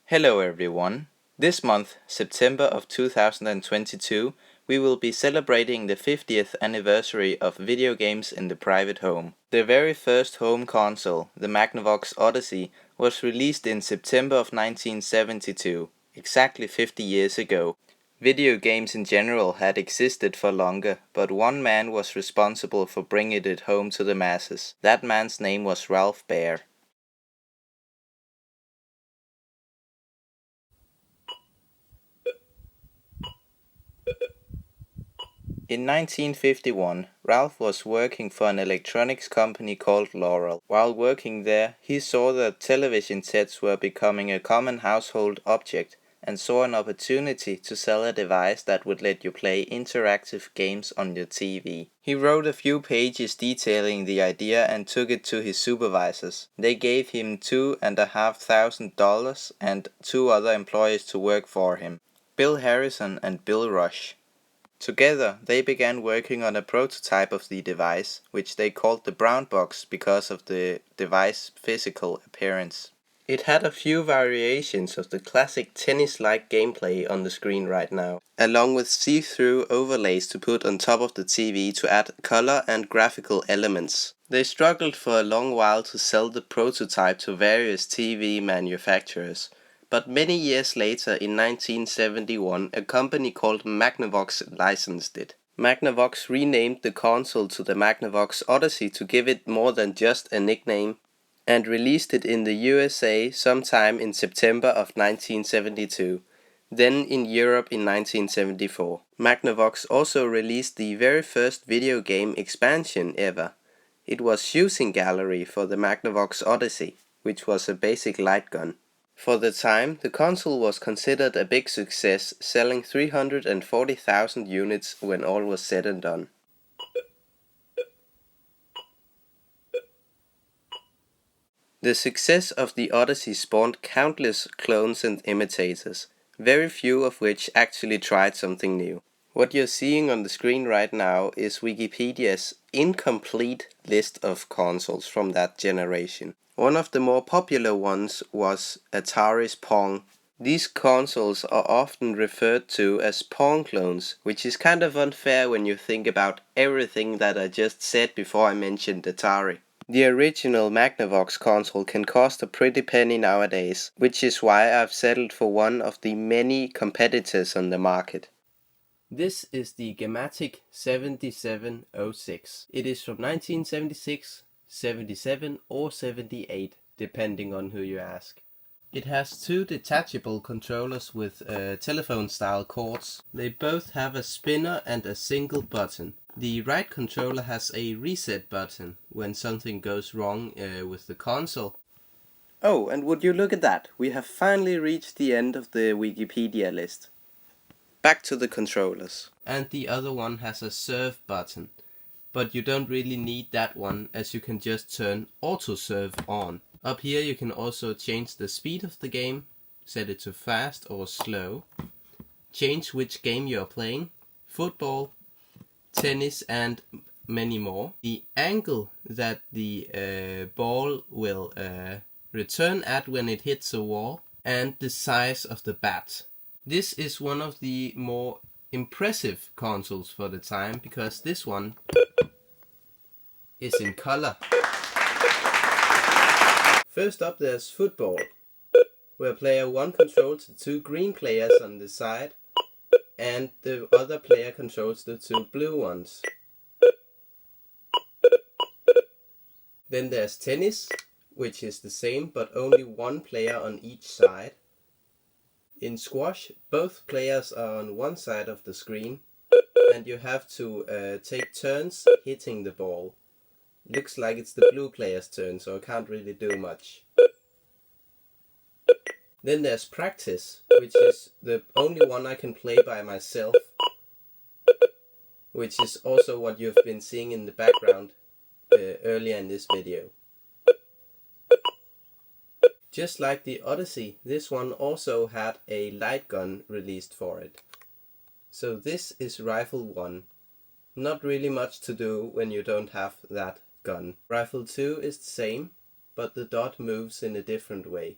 Hello everyone. This month, September of 2022, we will be celebrating the 50th anniversary of video games in the private home. The very first home console, the Magnavox Odyssey, was released in September of 1972, exactly 50 years ago. Video games in general had existed for longer, but one man was responsible for bringing it home to the masses. That man's name was Ralph Baer. In 1951, Ralph was working for an electronics company called Laurel. While working there, he saw that television sets were becoming a common household object and saw an opportunity to sell a device that would let you play interactive games on your TV. He wrote a few pages detailing the idea and took it to his supervisors. They gave him $2,500 and two other employees to work for him, Bill Harrison and Bill Rush. Together, they began working on a prototype of the device, which they called the brown box because of the device's physical appearance. It had a few variations of the classic tennis-like gameplay on the screen right now, along with see-through overlays to put on top of the TV to add color and graphical elements. They struggled for a long while to sell the prototype to various TV manufacturers. But many years later, in 1971, a company called Magnavox licensed it. Magnavox renamed the console to the Magnavox Odyssey to give it more than just a nickname, and released it in the USA sometime in September of 1972, then in Europe in 1974. Magnavox also released the very first video game expansion ever. It was Shooting Gallery for the Magnavox Odyssey, which was a basic light gun. For the time, the console was considered a big success, selling 340,000 units when all was said and done. The success of the Odyssey spawned countless clones and imitators, very few of which actually tried something new. What you're seeing on the screen right now is Wikipedia's incomplete list of consoles from that generation. One of the more popular ones was Atari's Pong. These consoles are often referred to as Pong clones, which is kind of unfair when you think about everything that I just said before I mentioned Atari. The original Magnavox console can cost a pretty penny nowadays, which is why I've settled for one of the many competitors on the market. This is the Gamatic 7706. It is from 1976, 77 or 78, depending on who you ask. It has two detachable controllers with telephone-style cords. They both have a spinner and a single button. The right controller has a reset button when something goes wrong with the console. Oh, and would you look at that? We have finally reached the end of the Wikipedia list. Back to the controllers. And the other one has a serve button. But you don't really need that one, as you can just turn auto serve on. Up here you can also change the speed of the game, set it to fast or slow, change which game you are playing, football, tennis and many more. The angle that the ball will return at when it hits a wall, and the size of the bat. This is one of the more impressive consoles for the time, because this one is in color. First up there's football, where player 1 controls the two green players on the side and the other player controls the two blue ones. Then there's tennis, which is the same but only one player on each side. In squash, both players are on one side of the screen and you have to take turns hitting the ball. Looks like it's the blue player's turn, so I can't really do much. Then there's practice, which is the only one I can play by myself, which is also what you've been seeing in the background earlier in this video. Just like the Odyssey, this one also had a light gun released for it. So this is Rifle 1. Not really much to do when you don't have that gun. Rifle 2 is the same, but the dot moves in a different way.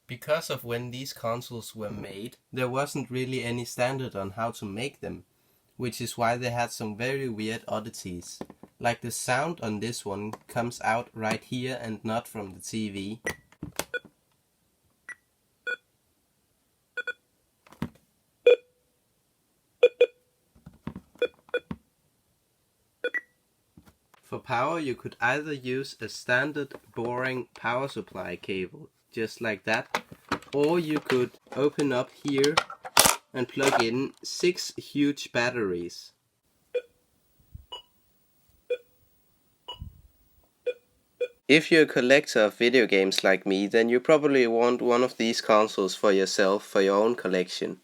Because of when these consoles were made, there wasn't really any standard on how to make them, which is why they had some very weird oddities. Like the sound on this one comes out right here and not from the TV. For power, you could either use a standard boring power supply cable, just like that, or you could open up here and plug in 6 huge batteries. If you're a collector of video games like me, then you probably want one of these consoles for yourself, for your own collection.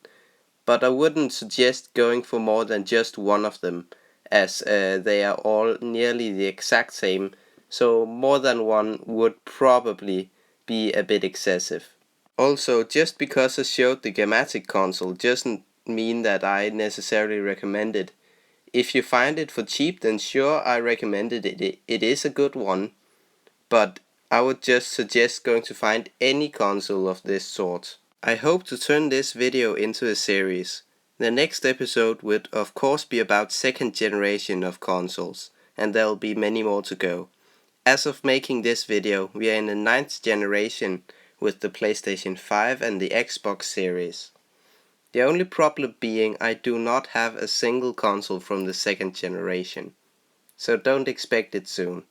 But I wouldn't suggest going for more than just one of them, as they are all nearly the exact same, so more than one would probably be a bit excessive. Also, just because I showed the Gamatic console doesn't mean that I necessarily recommend it. If you find it for cheap, then sure, I recommend it. It is a good one, but I would just suggest going to find any console of this sort. I hope to turn this video into a series. The next episode would of course be about second generation of consoles, and there'll be many more to go. As of making this video, we are in the 9th generation with the PlayStation 5 and the Xbox series. The only problem being I do not have a single console from the second generation, so don't expect it soon.